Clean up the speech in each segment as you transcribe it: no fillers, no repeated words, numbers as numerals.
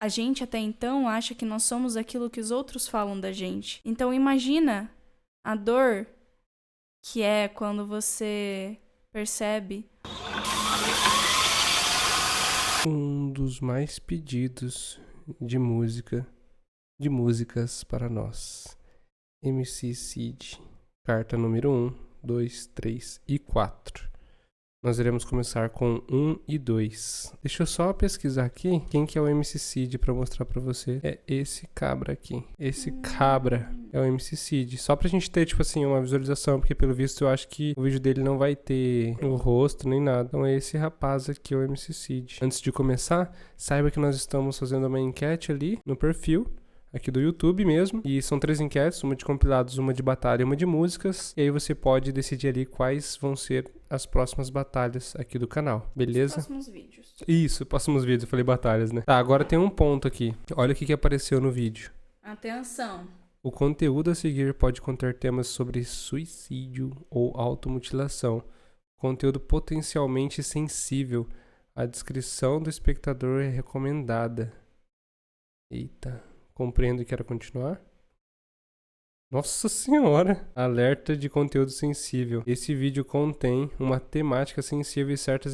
A gente até então acha que nós somos aquilo que os outros falam da gente. Então imagina a dor que é quando você percebe. Um dos mais pedidos de músicas para nós. MC Cid, carta número 1, 2, 3 e 4. Nós iremos começar com 1 e 2. Deixa eu só pesquisar aqui quem que é o MC Cid pra mostrar pra você. É esse cabra aqui. Esse cabra é o MC Cid. Só pra gente ter, tipo assim, uma visualização, porque pelo visto eu acho que o vídeo dele não vai ter o rosto nem nada. Então é esse rapaz aqui, o MC Cid. Antes de começar, saiba que nós estamos fazendo uma enquete ali no perfil aqui do YouTube mesmo, e são 3 enquetes, uma de compilados, uma de batalha e uma de músicas, e aí você pode decidir ali quais vão ser as próximas batalhas aqui do canal, beleza? Os próximos vídeos. Isso, próximos vídeos, eu falei batalhas, né? Tá, agora tem um ponto aqui, olha o que apareceu no vídeo. Atenção. O conteúdo a seguir pode conter temas sobre suicídio ou automutilação, conteúdo potencialmente sensível, a descrição do espectador é recomendada. Eita... Compreendo e quero continuar. Nossa senhora! Alerta de conteúdo sensível. Esse vídeo contém uma temática sensível e certas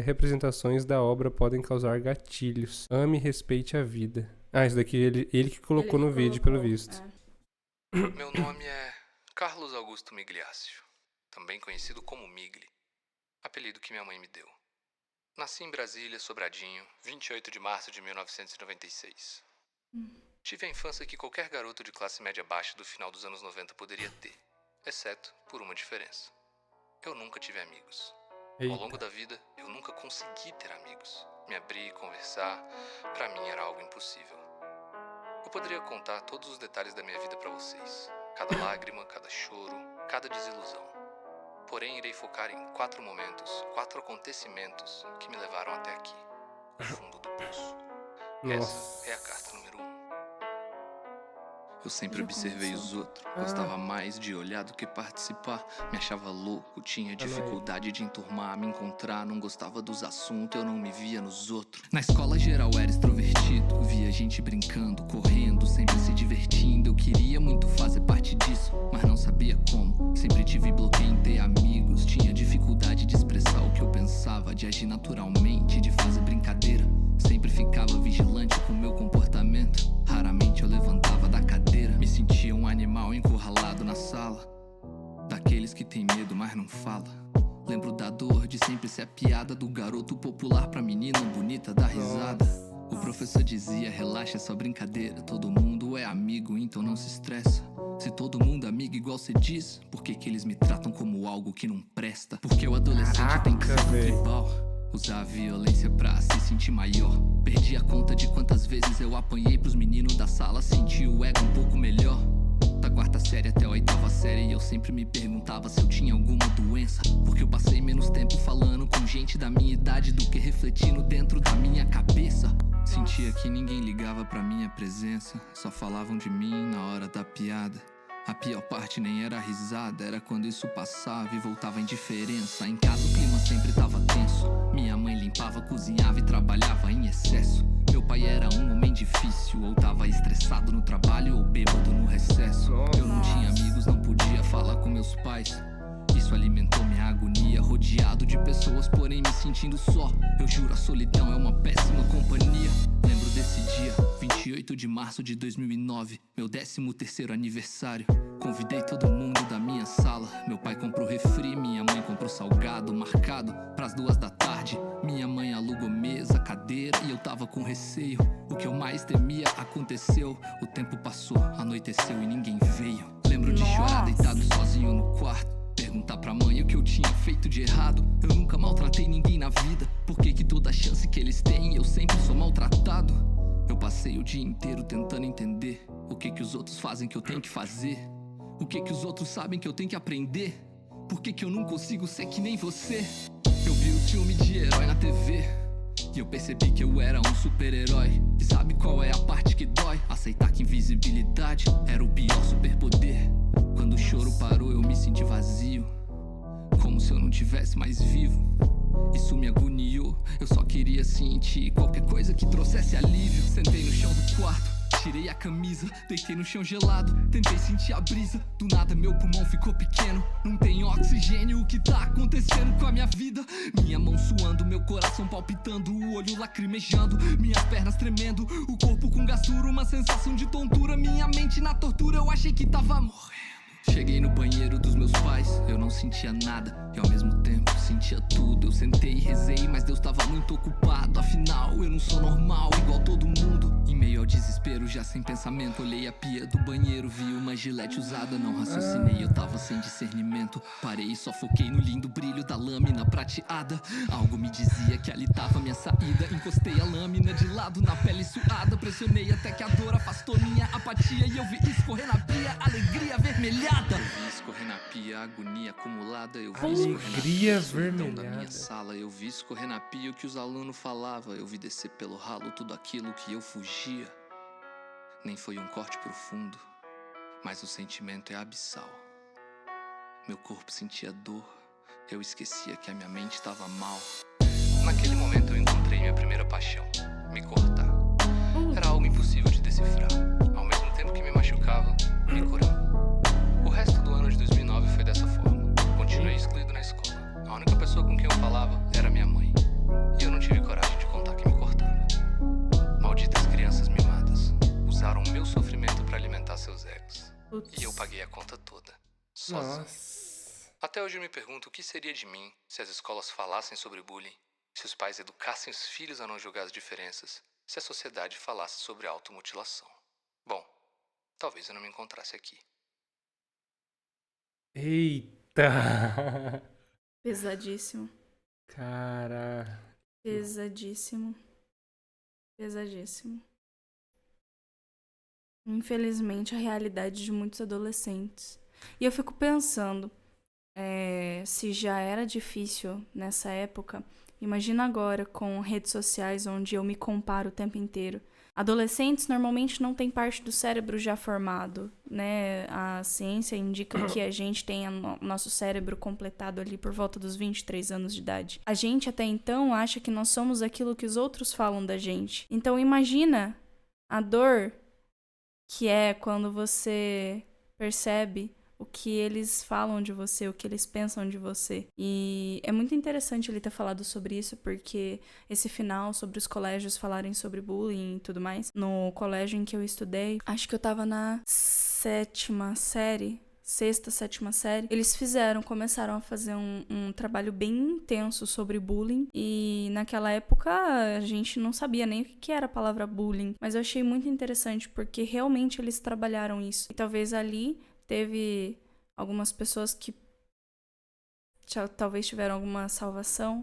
representações da obra podem causar gatilhos. Ame e respeite a vida. Ah, isso daqui ele que colocou no vídeo, pelo visto. Meu nome é Carlos Augusto Migliaccio, também conhecido como Migli, apelido que minha mãe me deu. Nasci em Brasília, Sobradinho, 28 de março de 1996. Tive a infância que qualquer garoto de classe média baixa do final dos anos 90 poderia ter, exceto por uma diferença. Eu nunca tive amigos. Eita. Ao longo da vida, eu nunca consegui ter amigos. Me abrir, conversar, pra mim era algo impossível. Eu poderia contar todos os detalhes da minha vida pra vocês. Cada lágrima, cada choro, cada desilusão. Porém, irei focar em 4 momentos, 4 acontecimentos que me levaram até aqui, o fundo do poço. Essa é a carta número 1. Eu sempre observei os outros, gostava mais de olhar do que participar. Me achava louco, tinha dificuldade de enturmar, me encontrar, não gostava dos assuntos, eu não me via nos outros. Na escola geral era extrovertido, via gente brincando, correndo, sempre se divertindo. Eu queria muito fazer parte disso, mas não sabia como. Sempre tive bloqueio em ter amigos, tinha dificuldade de expressar o que eu pensava, de agir naturalmente, de fazer brincadeira. Sempre ficava vigilante com meu comportamento. Raramente eu levantava da cadeira. Me sentia um animal encurralado na sala, daqueles que tem medo, mas não fala. Lembro da dor de sempre ser a piada do garoto popular pra menina bonita dar risada. O professor dizia, relaxa, é só brincadeira. Todo mundo é amigo, então não se estressa. Se todo mundo é amigo igual cê diz, por que que eles me tratam como algo que não presta? Porque o adolescente tem que ser tribal, usar a violência pra se sentir maior. Perdi a conta de quantas vezes eu apanhei pros meninos da sala, senti o ego um pouco melhor. Da 4ª série até a 8ª série eu sempre me perguntava se eu tinha alguma doença, porque eu passei menos tempo falando com gente da minha idade do que refletindo dentro da minha cabeça. Sentia que ninguém ligava pra minha presença, só falavam de mim na hora da piada. A pior parte nem era a risada, era quando isso passava e voltava a indiferença. Em casa o clima sempre tava tenso, minha mãe limpava, cozinhava e trabalhava em excesso. Meu pai era um homem difícil, ou tava estressado no trabalho ou bêbado no recesso. Eu não tinha amigos, não podia falar com meus pais. Isso alimentou minha agonia, rodeado de pessoas, porém me sentindo só. Eu juro, a solidão é uma péssima companhia. Lembro desse dia, 28 de março de 2009, meu 13º aniversário. Convidei todo mundo da minha sala. Meu pai comprou refri, minha mãe comprou salgado, marcado pras 2 da tarde. Minha mãe alugou mesa, cadeira e eu tava com receio. O que eu mais temia aconteceu. O tempo passou, anoiteceu e ninguém veio. Lembro de chorar deitado sozinho no quarto, perguntar pra mãe o que eu tinha feito de errado. Eu nunca maltratei ninguém na vida, por que que toda chance que eles têm eu sempre sou maltratado? Eu passei o dia inteiro tentando entender o que que os outros fazem que eu tenho que fazer, o que que os outros sabem que eu tenho que aprender. Por que que eu não consigo ser que nem você? Eu vi o filme de herói na TV e eu percebi que eu era um super-herói. E sabe qual é a parte que dói? Aceitar que invisibilidade era o pior superpoder. Quando o choro parou eu me senti vazio, como se eu não tivesse mais vivo. Isso me agoniou, eu só queria sentir qualquer coisa que trouxesse alívio. Sentei no chão do quarto, tirei a camisa, deitei no chão gelado, tentei sentir a brisa. Do nada meu pulmão ficou pequeno, não tem oxigênio. O que tá acontecendo com a minha vida? Minha mão suando, meu coração palpitando, o olho lacrimejando, minhas pernas tremendo, o corpo com gastura, uma sensação de tontura, minha mente na tortura, eu achei que tava morrendo. Cheguei no banheiro dos meus pais, eu não sentia nada e ao mesmo tempo sentia tudo. Eu sentei e rezei, mas Deus tava muito ocupado. Afinal, eu não sou normal, igual todo mundo. Em meio ao desespero, já sem pensamento, olhei a pia do banheiro, vi uma gilete usada. Não raciocinei, eu tava sem discernimento. Parei e só foquei no lindo brilho da lâmina prateada. Algo me dizia que ali tava minha saída. Encostei a lâmina de lado na pele suada, pressionei até que a dor afastou minha apatia. E eu vi escorrer na pia, alegria avermelhada. Eu vi escorrer na pia, agonia acumulada. Eu vi Alegria escorrer na pia, a escuridão da minha avermelhada. sala. Eu vi escorrer na pia o que os alunos falavam. Eu vi descer pelo ralo tudo aquilo que eu fugia. Nem foi um corte profundo, mas o sentimento é abissal. Meu corpo sentia dor, eu esquecia que a minha mente estava mal. Naquele momento eu encontrei minha primeira paixão, me cortar. Era algo impossível de decifrar. Ao mesmo tempo que me machucava, me curava. O resto do ano de 2009 foi dessa forma. Continuei excluído na escola. A única pessoa com quem eu falava era minha mãe. E eu não tive coragem de contar que me cortava. Malditas crianças mimadas usaram o meu sofrimento para alimentar seus egos. E eu paguei a conta toda, sozinho. Nossa. Até hoje eu me pergunto o que seria de mim se as escolas falassem sobre bullying, se os pais educassem os filhos a não julgar as diferenças, se a sociedade falasse sobre automutilação. Bom, talvez eu não me encontrasse aqui. Eita. Pesadíssimo. Cara. Pesadíssimo. Pesadíssimo. Infelizmente, a realidade de muitos adolescentes. E eu fico pensando, se já era difícil nessa época, imagina agora com redes sociais onde eu me comparo o tempo inteiro. Adolescentes normalmente não têm parte do cérebro já formado, né? A ciência indica que a gente tem nosso cérebro completado ali por volta dos 23 anos de idade. A gente até então acha que nós somos aquilo que os outros falam da gente. Então imagina a dor que é quando você percebe o que eles falam de você, o que eles pensam de você. E é muito interessante ele ter falado sobre isso, porque esse final, sobre os colégios falarem sobre bullying e tudo mais, no colégio em que eu estudei, acho que eu tava na sexta, sétima série, eles começaram a fazer um trabalho bem intenso sobre bullying, e naquela época a gente não sabia nem o que era a palavra bullying, mas eu achei muito interessante, porque realmente eles trabalharam isso, e talvez ali teve algumas pessoas que talvez tiveram alguma salvação,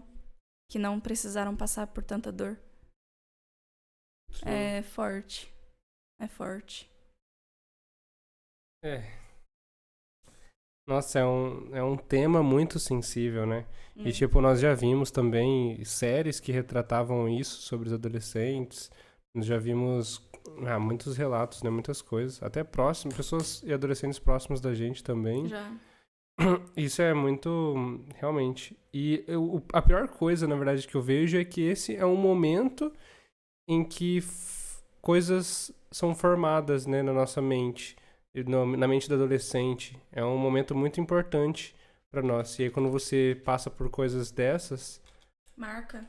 que não precisaram passar por tanta dor. Sim. É forte. É forte. Nossa, é um tema muito sensível, né? E, Hum. nós já vimos também séries que retratavam isso sobre os adolescentes. Nós já vimos muitos relatos, né? Muitas coisas. Até pessoas e adolescentes próximos da gente também. Já. Isso é muito, realmente. E a pior coisa, na verdade, que eu vejo é que esse é um momento em que coisas são formadas, né, na nossa mente, na mente do adolescente. É um momento muito importante pra nós. E aí, quando você passa por coisas dessas, marca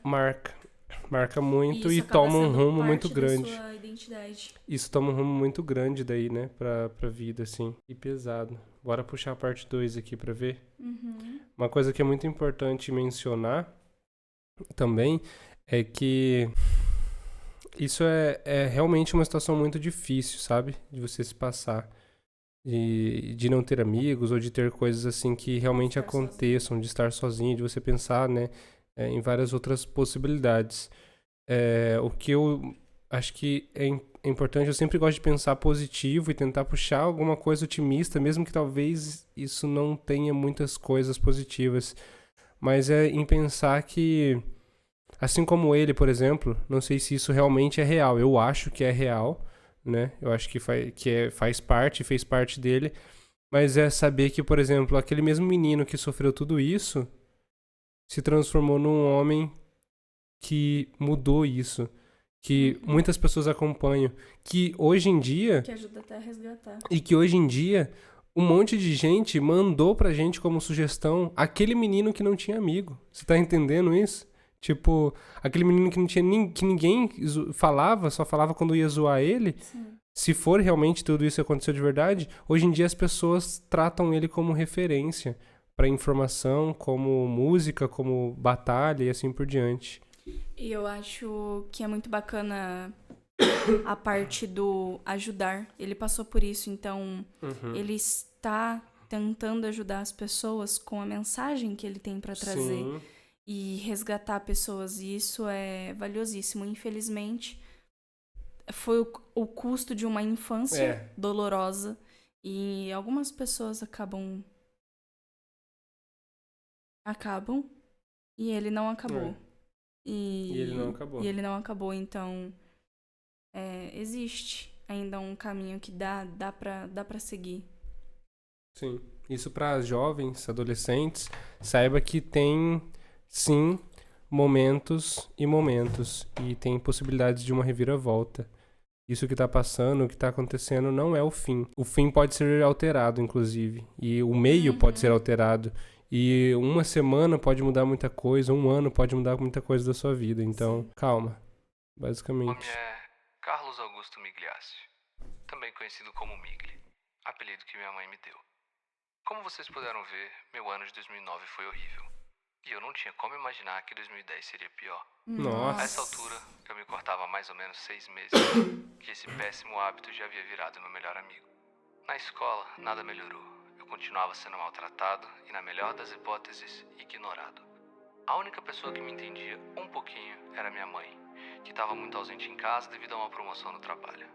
muito e toma um rumo muito grande. Sua identidade. Isso toma um rumo muito grande daí, né, pra vida, assim. E pesado. Bora puxar a parte 2 aqui pra ver. Uhum. Uma coisa que é muito importante mencionar também é que isso é realmente uma situação muito difícil, sabe? De você se passar. De não ter amigos ou de ter coisas assim que realmente aconteçam, de estar sozinho, de você pensar, né, em várias outras possibilidades. O que eu acho que é importante, eu sempre gosto de pensar positivo e tentar puxar alguma coisa otimista, mesmo que talvez isso não tenha muitas coisas positivas. Mas é em pensar que, assim como ele, por exemplo, não sei se isso realmente é real. Eu acho que é real, né? Eu acho que fez parte dele. Mas é saber que, por exemplo, aquele mesmo menino que sofreu tudo isso se transformou num homem que mudou isso. que muitas pessoas acompanham, que hoje em dia, Que ajuda até a resgatar. e que hoje em dia, um monte de gente mandou pra gente como sugestão aquele menino que não tinha amigo. Você tá entendendo isso? Tipo, aquele menino que não tinha que ninguém falava, só falava quando ia zoar ele. Sim. Se for realmente tudo isso aconteceu de verdade, hoje em dia as pessoas tratam ele como referência pra informação, como música, como batalha e assim por diante. E eu acho que é muito bacana a parte do ajudar. Ele passou por isso, então ele está tentando ajudar as pessoas com a mensagem que ele tem para trazer. Sim. E resgatar pessoas. E isso é valiosíssimo. Infelizmente, foi o custo de uma infância dolorosa. E algumas pessoas acabam. E ele não acabou. E ele não acabou. E ele não acabou, então existe ainda um caminho que dá pra seguir. Sim. Isso para jovens, adolescentes, saiba que tem, sim, momentos e momentos. E tem possibilidades de uma reviravolta. Isso que tá passando, o que tá acontecendo, não é o fim. O fim pode ser alterado, inclusive. E o meio pode ser alterado. E uma semana pode mudar muita coisa, um ano pode mudar muita coisa da sua vida. Então, calma. O nome Basicamente. é Carlos Augusto Migliassi, também conhecido como Migli, apelido que minha mãe me deu. Como vocês puderam ver, meu ano de 2009 foi horrível. E eu não tinha como imaginar que 2010 seria pior. Nossa. A essa altura, eu me cortava há mais ou menos 6 meses, que esse péssimo hábito já havia virado meu melhor amigo. Na escola, nada melhorou. Eu continuava sendo maltratado e, na melhor das hipóteses, ignorado. A única pessoa que me entendia um pouquinho era minha mãe, que estava muito ausente em casa devido a uma promoção no trabalho.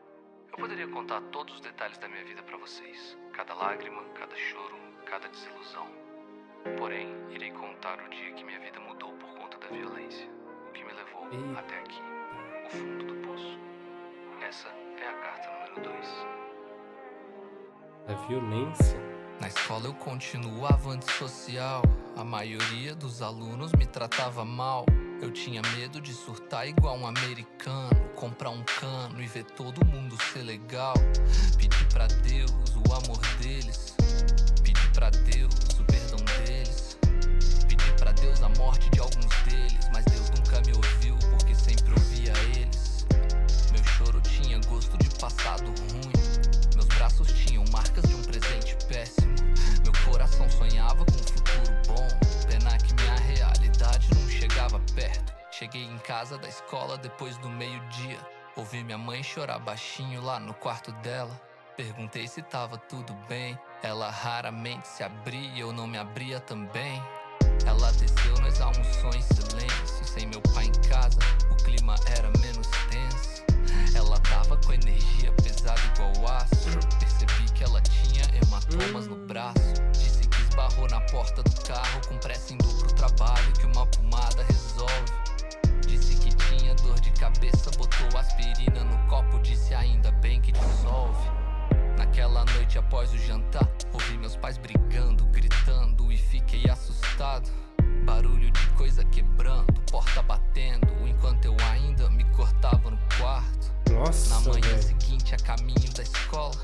Eu poderia contar todos os detalhes da minha vida para vocês, cada lágrima, cada choro, cada desilusão. Porém, irei contar o dia que minha vida mudou por conta da violência, o que me levou até aqui, o fundo do poço. Essa é a carta número 2. A violência. Na escola eu continuava antissocial. A maioria dos alunos me tratava mal. Eu tinha medo de surtar igual um americano, comprar um cano e ver todo mundo ser legal. Pedi pra Deus o amor deles, pedi pra Deus o perdão deles, pedi pra Deus a morte de alguns deles, mas Deus nunca me ouviu porque sempre ouvia eles. Meu choro tinha gosto de passado ruim, meus braços tinham marcas de um presente péssimo. Meu coração sonhava com um futuro bom, pena que minha realidade não chegava perto. Cheguei em casa da escola depois do meio-dia, ouvi minha mãe chorar baixinho lá no quarto dela. Perguntei se tava tudo bem, ela raramente se abria, eu não me abria também. Ela desceu, nós almoçou em silêncio, sem meu pai em casa, o clima era menos tenso. Ela tava com energia pesada igual aço, percebi que ela tinha hematomas no braço. Disse que esbarrou na porta do carro com pressa indo pro trabalho, que uma pomada resolve. Disse que tinha dor de cabeça, botou aspirina no copo, disse ainda bem que dissolve. Naquela noite após o jantar, ouvi meus pais brigando, gritando e fiquei assustado. Barulho de coisa quebrando, porta batendo, enquanto eu ainda me cortava no quarto. Nossa, Na manhã velho. seguinte, a caminho da escola,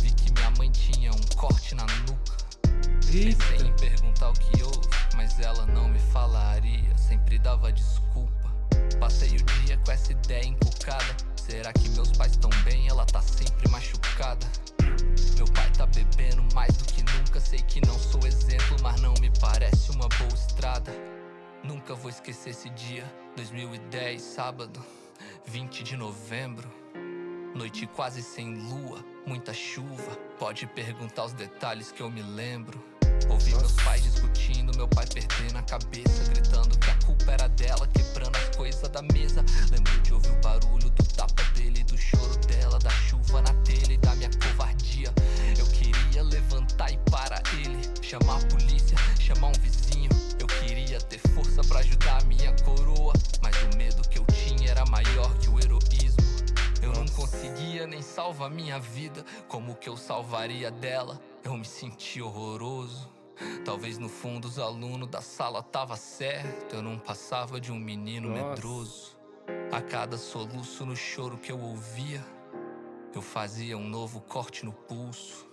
vi que minha mãe tinha um corte na nuca. Pensei Eita. em perguntar o que houve, mas ela não me falaria, sempre dava desculpa. Passei o dia com essa ideia encucada, será que meus pais estão bem? Ela tá sempre machucada. Meu pai tá bebendo mais do que nunca, sei que não sou exemplo, mas não me parece uma boa estrada. Nunca vou esquecer esse dia, 2010, sábado, 20 de novembro. Noite quase sem lua, muita chuva, pode perguntar os detalhes que eu me lembro. Ouvi meus pais discutindo, meu pai perdendo a cabeça, gritando que a culpa era dela, quebrando as coisas da mesa. Lembro de ouvir o barulho do tapa dele, do choro dela, da chuva na telha e da minha covardia. Eu queria levantar e parar ele, chamar a polícia, chamar um vizinho. Eu queria ter força pra ajudar a minha coroa, mas o medo que eu tinha era maior que o heroísmo. Eu não conseguia nem salvar minha vida, como que eu salvaria dela? Eu me senti horroroso. Talvez no fundo os alunos da sala tava certo, eu não passava de um menino Nossa. medroso. A cada soluço no choro que eu ouvia, eu fazia um novo corte no pulso.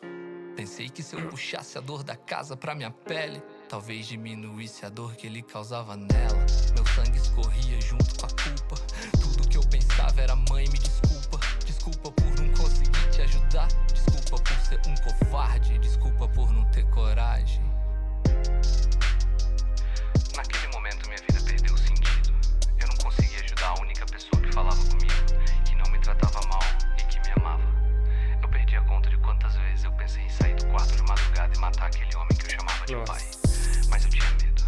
Pensei que se eu puxasse a dor da casa pra minha pele, talvez diminuísse a dor que ele causava nela. Meu sangue escorria junto com a culpa. Tudo que eu pensava era: mãe, me desculpa. Desculpa por não conseguir te ajudar. Desculpa por ser um covarde. Desculpa por não ter coragem. Naquele momento minha vida perdeu sentido. Eu não conseguia ajudar a única pessoa que falava comigo, que não me tratava mal e que me amava. Eu perdi a conta de quantas vezes eu pensei em sair do quarto de madrugada e matar aquele homem que eu chamava de pai. Mas eu tinha medo.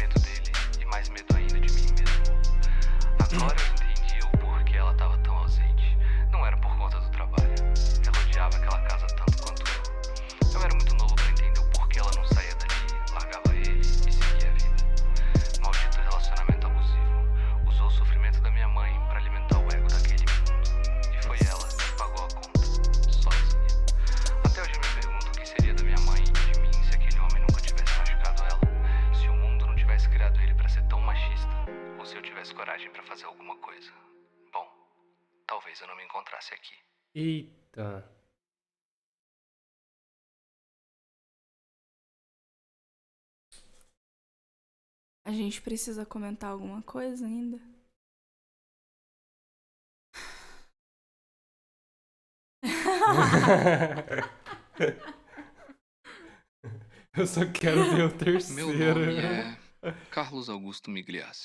Medo dele e mais medo ainda de mim mesmo. Agora eu entendi o porquê ela estava tão ausente. Não era por conta do trabalho. Ela odiava aquela casa tanto quanto eu. Eu era muito novo pra entender o porquê ela não saía dali, largava ele e seguia a vida. Maldito relacionamento abusivo. Usou o sofrimento da minha mãe pra alimentar o ego daquele mundo. E foi ela que pagou a conta, sozinha. Até hoje eu me pergunto o que seria da minha mãe e de mim se aquele homem nunca tivesse machucado ela. Se o mundo não tivesse criado ele pra ser tão machista. Ou se eu tivesse coragem pra fazer alguma coisa. Bom, talvez eu não me encontrasse aqui. Eita. A gente precisa comentar alguma coisa ainda? Eu só quero ver o Meu terceiro. nome é Carlos Augusto Migliassi.